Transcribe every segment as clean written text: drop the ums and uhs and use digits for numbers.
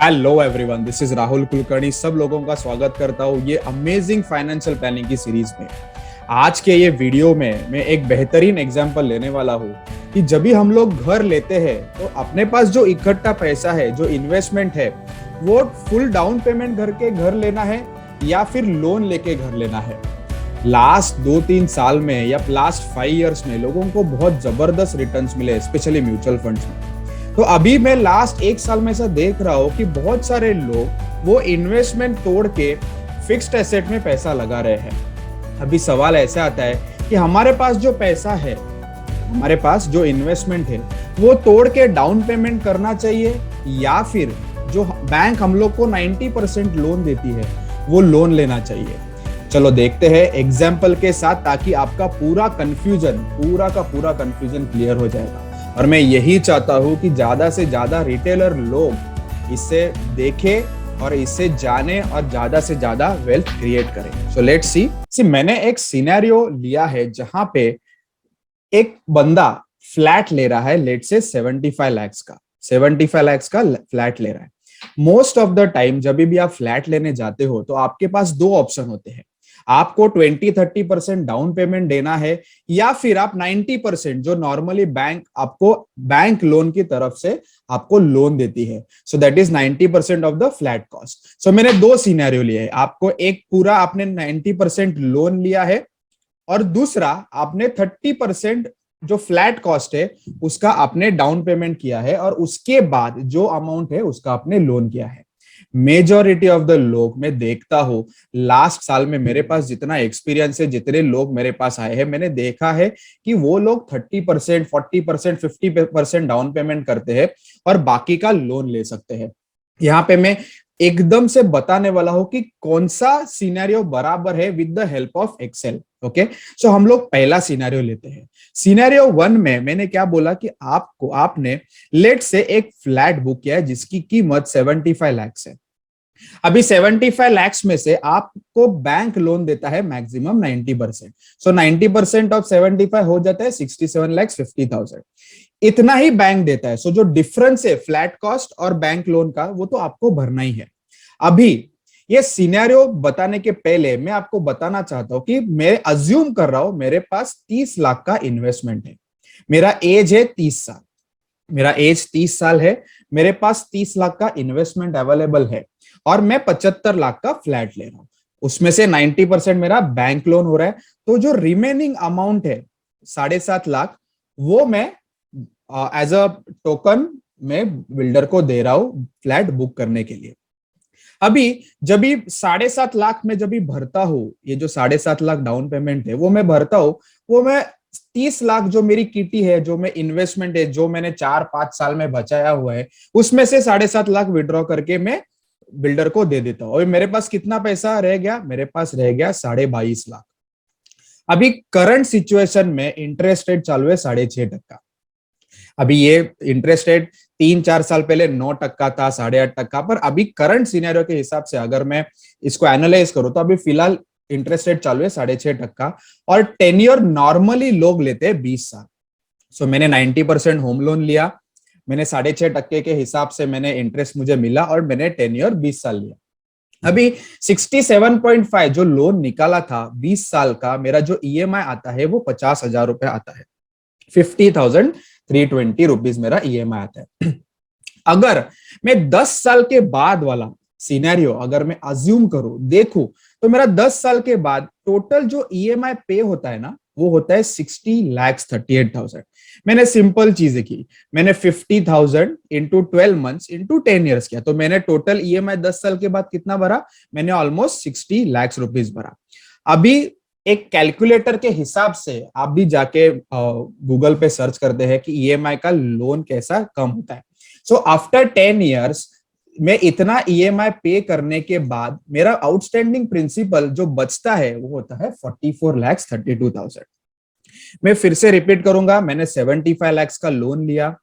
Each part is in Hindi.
Hello everyone, this is Rahul Kulkarni. सब लोगों का स्वागत करता हूँ ये अमेजिंग फाइनेंशियल प्लानिंग की सीरीज में। आज के ये वीडियो में मैं एक बेहतरीन एग्जांपल लेने वाला हूँ कि जब भी हम लोग घर लेते हैं तो अपने पास जो इकट्ठा पैसा है, जो इन्वेस्टमेंट है, वो फुल डाउन पेमेंट करके घर लेना है या फिर लोन लेके घर लेना है। लास्ट 2-3 साल में या लास्ट 5 इयर्स में लोगों को बहुत जबरदस्त रिटर्न्स मिले, स्पेशली म्यूचुअल फंड्स में। तो अभी मैं लास्ट 1 साल में ऐसा देख रहा हूं कि बहुत सारे लोग वो इन्वेस्टमेंट तोड़ के फिक्स्ड एसेट में पैसा लगा रहे हैं। अभी सवाल ऐसा आता है कि हमारे पास जो पैसा है, हमारे पास जो इन्वेस्टमेंट है, वो तोड़ के डाउन पेमेंट करना चाहिए या फिर जो बैंक हम लोग को 90% लोन देती है वो लोन लेना चाहिए। चलो देखते हैं एग्जाम्पल के साथ, ताकि आपका पूरा का पूरा कंफ्यूजन क्लियर हो जाएगा। और मैं यही चाहता हूं कि ज्यादा से ज्यादा रिटेलर लोग इससे देखें और इससे जाने और ज्यादा से ज्यादा वेल्थ क्रिएट करें। सो लेट्स सी मैंने एक सिनेरियो लिया है जहां पे एक बंदा फ्लैट ले रहा है, लेट्स से 75 लाख का फ्लैट ले रहा है। मोस्ट ऑफ द टाइम जब भी आप फ्लैट लेने जाते हो तो आपके पास दो ऑप्शन होते हैं। आपको 20-30% डाउन पेमेंट देना है या फिर आप 90% जो नॉर्मली बैंक आपको बैंक लोन की तरफ से आपको लोन देती है। So that is 90% of the flat cost. So मैंने दो सिनेरियो लिए है। आपको एक पूरा आपने 90% लोन लिया है और दूसरा आपने 30% जो फ्लैट कॉस्ट है उसका आपने डाउन पेमेंट किया है और उसके बाद जो अमाउंट है उसका आपने लोन किया है। मेजॉरिटी ऑफ द लोग मैं देखता हूं, लास्ट साल में मेरे पास जितना एक्सपीरियंस है, जितने लोग मेरे पास आए हैं, मैंने देखा है कि वो लोग 30%, 40%, 50% डाउन पेमेंट करते हैं और बाकी का लोन ले सकते हैं। यहाँ पे मैं एकदम से बताने वाला हूं कि कौन सा सिनेरियो बराबर है with the help of Excel. Okay, so हम लोग पहला सिनेरियो लेते हैं। सिनेरियो 1 में मैंने क्या बोला कि आपने लेट से एक फ्लैट बुक किया है जिसकी कीमत 75 लाख है। अभी 75 लाख में से आपको बैंक लोन देता है मैक्सिमम 90%। सो 90% ऑफ 75 हो जाता है 67,50,000। इतना ही बैंक देता है। सो जो डिफरेंस है फ्लैट कॉस्ट और बैंक लोन का, वो तो आपको भरना ही है। अभी ये सिनेरियो बताने के पहले मैं आपको बताना चाहता हूं कि मैं अज्यूम कर रहा हूं मेरे पास 30 लाख का इन्वेस्टमेंट है। मेरा एज है 30 साल है। मेरे पास 30 लाख का इन्वेस्टमेंट अवेलेबल है और मैं 75 लाख का फ्लैट ले रहा हूं। उसमें से 90% मेरा बैंक लोन हो रहा है। तो जो रिमेनिंग अमाउंट है 7.5 लाख, वो मैं एज अ टोकन में बिल्डर को दे रहा हूं फ्लैट बुक करने के लिए। अभी जब भी 7.5 लाख में जब भी भरता हूं, ये जो 7.5 लाख डाउन पेमेंट है वो मैं भरता हूं, वो मैं 30 लाख जो मेरी किटी है, जो मैं इन्वेस्टमेंट है, जो मैंने 4-5 साल में बचाया हुआ है, उसमें से 7.5 लाख विड्रॉ करके मैं बिल्डर को दे देता हूं। और मेरे पास कितना पैसा रह गया? मेरे पास रह गया 22.5 लाख। अभी करंट सिचुएशन में इंटरेस्ट रेट चालू है 6.5%। अभी ये इंटरेस्ट रेट 3-4 साल पहले 9% था, 8.5%। पर अभी करंट सिनेरियो के हिसाब से अगर मैं इसको एनालाइज करूं तो अभी फिलहाल इंटरेस्ट रेट चालू है 6.5% और टेन्योर नॉर्मली लोग लेते हैं 20 साल। सो मैंने 90% होम लोन लिया, मैंने 6.5% के हिसाब से मैंने इंटरेस्ट मुझे मिला और मैंने टेन्योर 20 साल लिया। अभी 67.5 जो लोन निकाला था 20 साल का, मेरा जो ईएमआई आता है वो 50,000 रुपए आता है। 50,320 रुपीज मेरा ईएमआई आता है। अगर मैं 10 साल के बाद वाला सिनेरियो अगर मैं अज्यूम करूं, देखूं, तो मेरा 10 साल के बाद टोटल जो ईएमआई पे होता है ना, वो होता है 60,38,000। मैंने सिंपल चीजें की, मैंने 50,000 इंटू 12 मंथ्स इंटू 10 ईयर्स किया, तो मैंने टोटल ईएमआई 10 साल के बाद कितना भरा? मैंने ऑलमोस्ट 60 लाख रुपीज भरा। अभी एक कैलकुलेटर के हिसाब से आप भी जाके गूगल पे सर्च करते हैं कि ईएमआई का लोन कैसा कम होता है। सो आफ्टर 10 ईयर्स में इतना ईएमआई पे करने के बाद मेरा आउटस्टैंडिंग प्रिंसिपल जो बचता है वो होता है 44,32,000। मैं फिर से रिपीट करूंगा, मैंने 75 लाख का लोन लिया।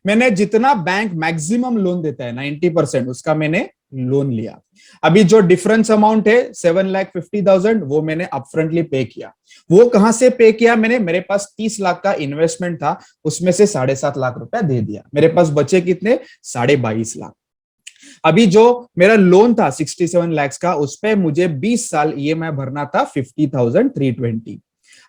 मैंने जितना बैंक मैक्सिमम लोन देता है 90%, उसका मैंने लोन लिया। अभी जो डिफरेंस अमाउंट है 7,50,000, वो मैंने अपफ्रंटली पे किया। वो कहां से पे किया मैंने? मेरे पास 30 लाख का इन्वेस्टमेंट था, उसमें से 7.5 लाख रुपया दे दिया। मेरे पास बचे कितने? 22.5 लाख। अभी जो मेरा लोन था 67 lakhs का, उस पे मुझे 20 साल ईएमआई भरना था 50,320।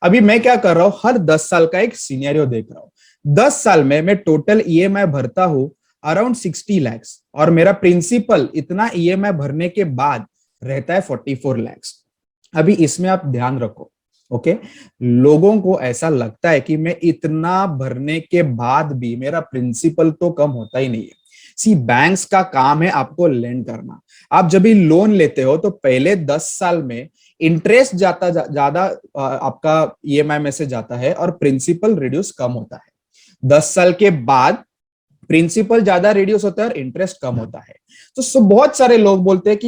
अभी मैं क्या कर रहा हूं, हर 10 साल का एक सिनेरियो देख रहा हूं। 10 साल में मैं टोटल ईएमआई भरता हूं अराउंड 60 lakhs, और मेरा प्रिंसिपल इतना ईएमआई भरने के बाद रहता है 44 lakhs। अभी इसमें आप ध्यान रखो, ओके। लोगों को ऐसा लगता है कि मैं इतना भरने के बाद भी मेरा प्रिंसिपल तो कम होता ही नहीं है। सी, बैंक्स का काम है आपको लेंड करना। आप जब भी लोन लेते हो तो पहले 10 साल में इंटरेस्ट ज्यादा आपका ईएमआई में से जाता है और प्रिंसिपल रिड्यूस कम होता है। 10 साल के बाद प्रिंसिपल ज्यादा रिड्यूस होता है और इंटरेस्ट कम होता है। तो बहुत सारे लोग बोलते हैं कि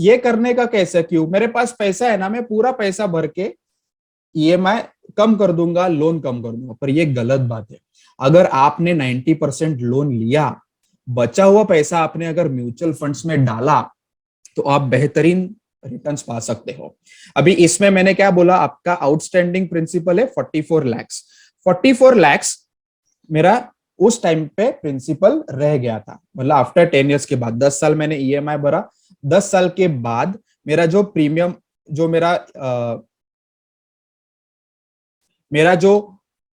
ये करने का कैसे, क्यों, मेरे पास पैसा है ना, मैं पूरा पैसा भर के ईएमआई कम कर दूंगा, लोन कम कर दूंगा। पर ये गलत बात है। अगर आपने 90% लोन लिया, बचा हुआ पैसा आपने अगर म्यूचुअल फंड्स में डाला, तो आप बेहतरीन रिटर्न्स पा सकते हो। अभी इसमें मैंने क्या बोला, आपका आउटस्टैंडिंग प्रिंसिपल है 44 lakhs। 44 lakhs मेरा उस टाइम पे प्रिंसिपल रह गया था, मतलब आफ्टर 10 years के बाद। 10 साल मैंने ईएमआई भरा, 10 साल के बाद मेरा जो प्रीमियम, जो मेरा जो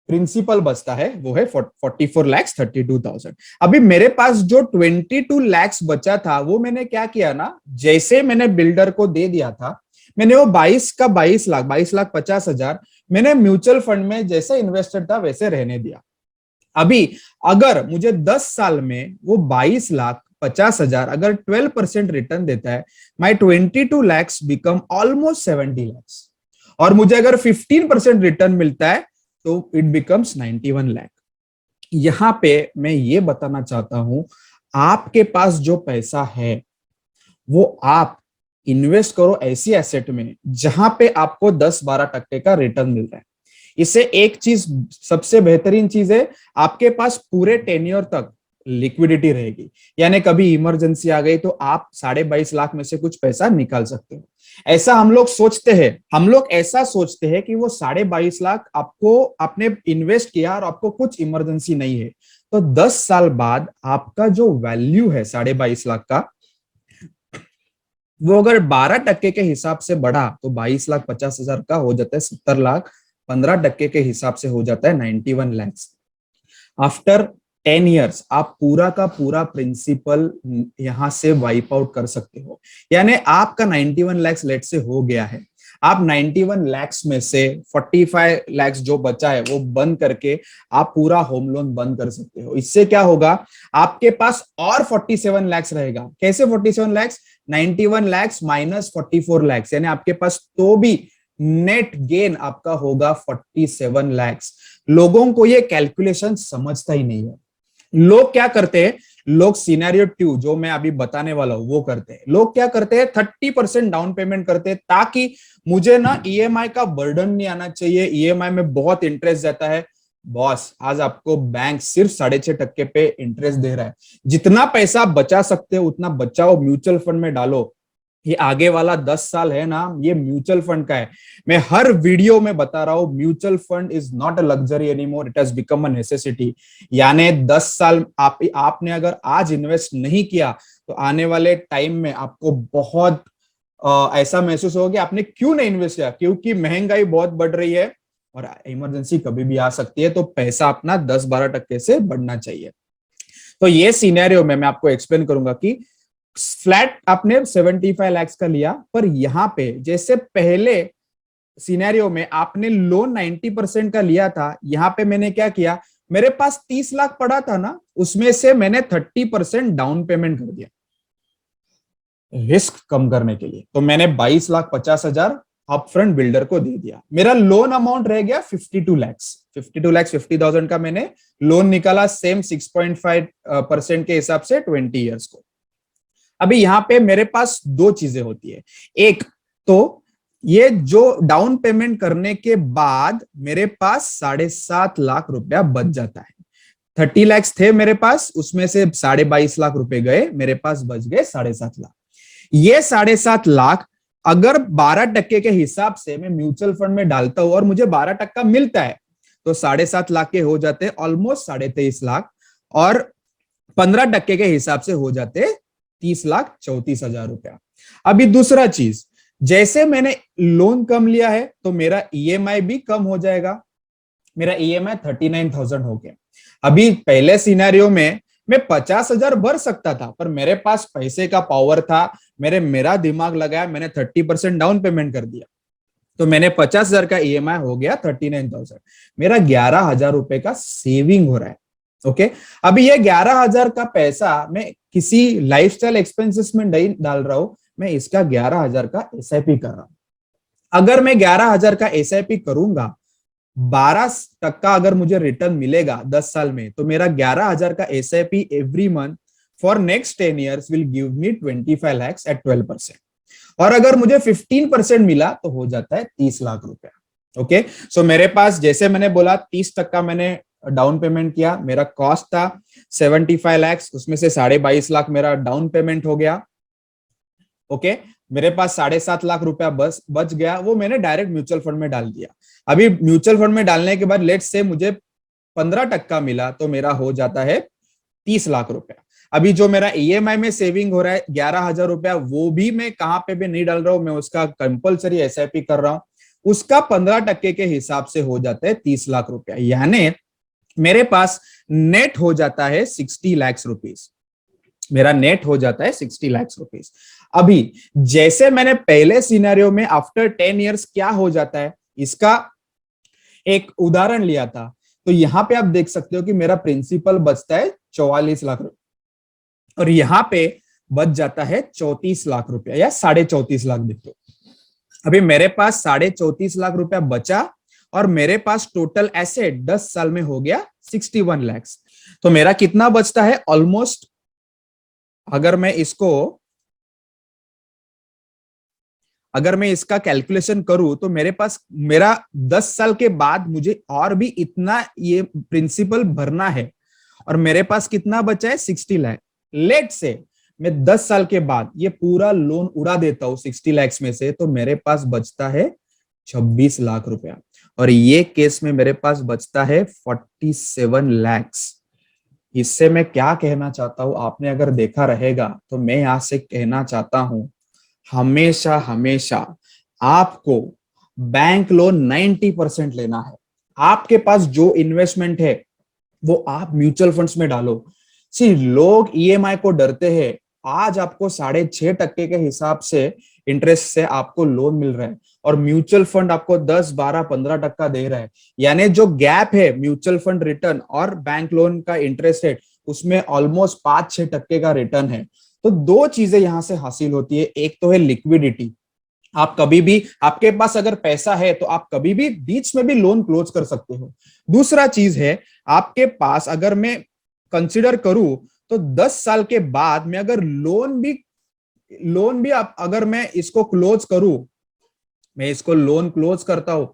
प्रिंसिपल बचता है वो है 44,32,000। अभी मेरे पास जो 22 lakhs बचा था, वो मैंने क्या किया ना, जैसे मैंने बिल्डर को दे दिया था, मैंने वो 22,50,000 मैंने म्यूचुअल फंड में जैसे इन्वेस्टेड था वैसे रहने दिया। अभी अगर मुझे 10 साल में वो 22,50,000 अगर 12% रिटर्न देता है, माई 22 lakhs बिकम ऑलमोस्ट 70 lakhs। और मुझे अगर 15% रिटर्न मिलता है तो इट बिकम्स 91 लाख। यहां पे मैं ये बताना चाहता हूं, आपके पास जो पैसा है वो आप इन्वेस्ट करो ऐसी एसेट में जहां पे आपको 10-12% का रिटर्न मिल रहा है। इससे एक चीज, सबसे बेहतरीन चीज है, आपके पास पूरे टेन्योर तक लिक्विडिटी रहेगी। यानी कभी इमरजेंसी आ गई तो आप 22.5 लाख में से कुछ पैसा निकाल सकते हो। ऐसा हम लोग सोचते हैं, ऐसा सोचते हैं कि वो 22.5 लाख आपको आपने इन्वेस्ट किया और आपको कुछ इमरजेंसी नहीं है। तो 10 साल बाद आपका जो वैल्यू है 22.5 लाख का, वो अगर 12% के हिसाब से बढ़ा तो 22,50,000 का हो जाता है 70 लाख। 15% के हिसाब से हो जाता है 91 लैक्स। आफ्टर 10 years आप पूरा का पूरा प्रिंसिपल यहां से वाइप आउट कर सकते हो। यानी आपका 91 लैक्स लेट से हो गया है, आप 91 लैक्स में से 45 लैक्स जो बचा है वो बंद करके आप पूरा होम लोन बंद कर सकते हो। इससे क्या होगा, आपके पास और 47 लैक्स रहेगा। कैसे 47 लैक्स? 91 लैक्स माइनस 44 लैक्स, यानी आपके पास तो भी नेट गेन आपका होगा 47 लैक्स। लोगों को ये कैलकुलेशन समझता ही नहीं है। लोग क्या करते हैं, लोग सिनेरियो 2 जो मैं अभी बताने वाला हूं वो करते हैं। लोग क्या करते हैं, 30% डाउन पेमेंट करते हैं ताकि मुझे ना ईएमआई का बर्डन नहीं आना चाहिए, ईएमआई में बहुत इंटरेस्ट जाता है। बॉस, आज आपको बैंक सिर्फ 6.5% पे इंटरेस्ट दे रहा है। जितना पैसा बचा सकते हो उतना बचाओ, म्यूचुअल फंड में डालो। ये आगे वाला 10 साल है ना, ये म्यूचुअल फंड का है। मैं हर वीडियो में बता रहा हूं, mutual fund is not a luxury anymore, it has become a necessity. यानी 10 साल आपने अगर आज इन्वेस्ट नहीं किया तो आने वाले टाइम में आपको बहुत ऐसा महसूस होगा कि आपने क्यों नहीं इन्वेस्ट किया, क्योंकि महंगाई बहुत बढ़ रही है और इमरजेंसी कभी भी आ सकती है। तो पैसा अपना 10-12% से बढ़ना चाहिए। तो ये सिनेरियो में मैं आपको एक्सप्लेन करूंगा कि फ्लैट आपने 75 लैक्स का लिया, पर यहां पे जैसे पहले सिनेरियो में आपने लोन 90% का लिया था, यहां पे मैंने क्या किया, मेरे पास 30 लाख पड़ा था ना, उसमें से मैंने 30% डाउन पेमेंट कर दिया रिस्क कम करने के लिए। तो मैंने 22,50,000 अपफ्रंट बिल्डर को दे दिया। मेरा लोन अमाउंट रह गया 52 लैक्स। 52 लैक्स 50,000 का मैंने लोन निकाला, सेम 6.5% के हिसाब से 20 ईयर्स को। अभी यहां पे मेरे पास दो चीजें होती है। एक तो ये जो डाउन पेमेंट करने के बाद मेरे पास 7.5 लाख रुपया बच जाता है। 30 लैक्स थे मेरे पास, उसमें से 22.5 लाख रुपए गए, मेरे पास बच गए 7.5 लाख। ये 7.5 लाख अगर 12% के हिसाब से मैं म्यूचुअल फंड में डालता हूं और मुझे 12% मिलता है, तो 7.5 लाख के हो जाते ऑलमोस्ट 23.5 लाख, और 15% के हिसाब से हो जाते 30,34,000 रुपया। अभी दूसरा चीज, जैसे मैंने लोन कम लिया है तो मेरा ईएमआई भी कम हो जाएगा। मेरा ईएमआई 39,000 हो गया। अभी पहले सिनेरियो में मैं 50,000 भर सकता था, पर मेरे पास पैसे का पावर था, मेरा दिमाग लगाया, मैंने 30% डाउन पेमेंट कर दिया, तो मैंने 50,000 का ईएमआई हो गया 39,000। मेरा 11,000 रुपए का सेविंग हो रहा है। ओके, अभी ये 11,000 का पैसा मैं किसी लाइफस्टाइल एक्सपेंसेस में नहीं डाल रहा हूं, मैं इसका 11,000 का एसआईपी कर रहा हूं। अगर मैं 11,000 का एसआईपी करूंगा, 12% अगर मुझे रिटर्न मिलेगा 10 साल में, तो मेरा 11,000 का SIP every month for next 10 years will give me 25 lakhs at 12%। और अगर मुझे 15% मिला तो हो जाता है 30 लाख रुपया। ओके, सो मेरे पास, जैसे मैंने बोला, 30% मैंने डाउन पेमेंट किया, मेरा कॉस्ट था 75 lakhs, उसमें से 22.5 लाख मेरा डाउन पेमेंट हो गया। ओके, मेरे पास 7.5 लाख रुपया बच गया, वो मैंने डायरेक्ट म्यूचुअल फंड में डाल दिया। अभी म्यूचुअल फंड में डालने के बाद लेट्स से मुझे 15% मिला, तो मेरा हो जाता है 30 लाख रुपया। अभी जो मेरा ईएमआई में सेविंग हो रहा है 11,000 रुपया, वो भी मैं कहां पे भी नहीं डाल रहा हूं, मैं उसका कंपलसरी एसआईपी कर रहा हूं, उसका 15% के हिसाब से हो जाता है 30 लाख रुपया। यानी मेरे पास नेट हो जाता है 60 लाख रुपीज। मेरा नेट हो जाता है 60 लाख रुपीज। अभी जैसे मैंने पहले सिनेरियो में आफ्टर 10 इयर्स क्या हो जाता है, इसका एक उदाहरण लिया था, तो यहां पे आप देख सकते हो कि मेरा प्रिंसिपल बचता है 44 लाख रुपए, और यहां पे बच जाता है 34 लाख रुपया या 34.5 लाख देखो। अभी मेरे पास 34.5 लाख रुपया बचा, और मेरे पास टोटल एसेट 10 साल में हो गया 61 लाख। तो मेरा कितना बचता है, ऑलमोस्ट, अगर मैं इसका कैलकुलेशन करूं तो मेरे पास, मेरा 10 साल के बाद मुझे और भी इतना ये प्रिंसिपल भरना है, और मेरे पास कितना बचा है, 60 लाख। लेट से मैं 10 साल के बाद ये पूरा लोन उड़ा देता हूं 60 लाख में से, तो मेरे पास बचता है 26 लाख रुपया, और ये केस में मेरे पास बचता है 47 लाख। इससे मैं क्या कहना चाहता हूं, आपने अगर देखा रहेगा तो मैं यहां से कहना चाहता हूं, हमेशा हमेशा आपको बैंक लोन 90% लेना है। आपके पास जो इन्वेस्टमेंट है वो आप म्यूचुअल फंड्स में डालो। सी, लोग ईएमआई को डरते हैं, आज आपको 6.5% के हिसाब से इंटरेस्ट से आपको लोन मिल रहा है, और म्यूचुअल फंड आपको 10, 12, 15% दे रहा है। यानी जो गैप है म्यूचुअल फंड रिटर्न और बैंक लोन का इंटरेस्ट रेट, उसमें ऑलमोस्ट 5-6% का रिटर्न है। तो दो चीजें यहां से हासिल होती है, एक तो है लिक्विडिटी, आप कभी भी, आपके पास अगर पैसा है तो आप कभी भी बीच में भी लोन क्लोज कर सकते हो। दूसरा चीज है, आपके पास, अगर मैं कंसिडर करूं तो 10 साल के बाद में अगर लोन भी अगर मैं इसको क्लोज करूं, मैं इसको लोन क्लोज करता हूं,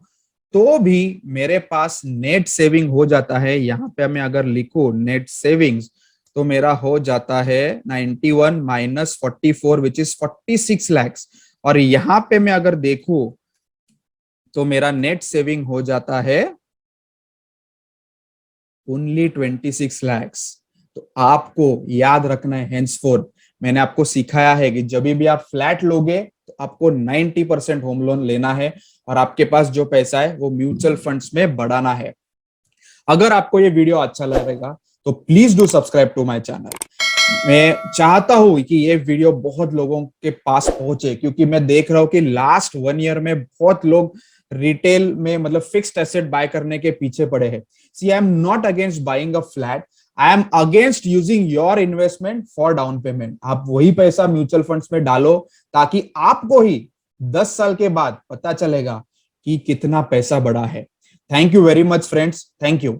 तो भी मेरे पास नेट सेविंग हो जाता है। यहां पे मैं अगर लिखूं नेट सेविंग्स, तो मेरा हो जाता है 91 माइनस 44 विच इज 46 लाख। और यहां पे मैं अगर देखूं तो मेरा नेट सेविंग हो जाता है ओनली 26 लाख। तो आपको याद रखना है, हेंसफोर्थ मैंने आपको सिखाया है कि जब भी आप फ्लैट लोगे तो आपको 90% होम लोन लेना है, और आपके पास जो पैसा है वो म्यूचुअल फंड्स में बढ़ाना है। अगर आपको ये वीडियो अच्छा लगेगा तो please do subscribe to my channel. मैं चाहता हूं कि ये वीडियो बहुत लोगों के पास पहुंचे, क्योंकि मैं देख रहा हूं कि लास्ट 1 ईयर में बहुत लोग रिटेल में, मतलब फिक्स्ड एसेट बाय करने के पीछे पड़े हैं। See, I am not against buying a flat, I am against using your investment for down payment. आप वही पैसा म्यूचुअल फंड्स में डालो, ताकि आपको ही 10 साल के बाद पता चलेगा कि कितना पैसा बढ़ा है। Thank you very much friends, thank you.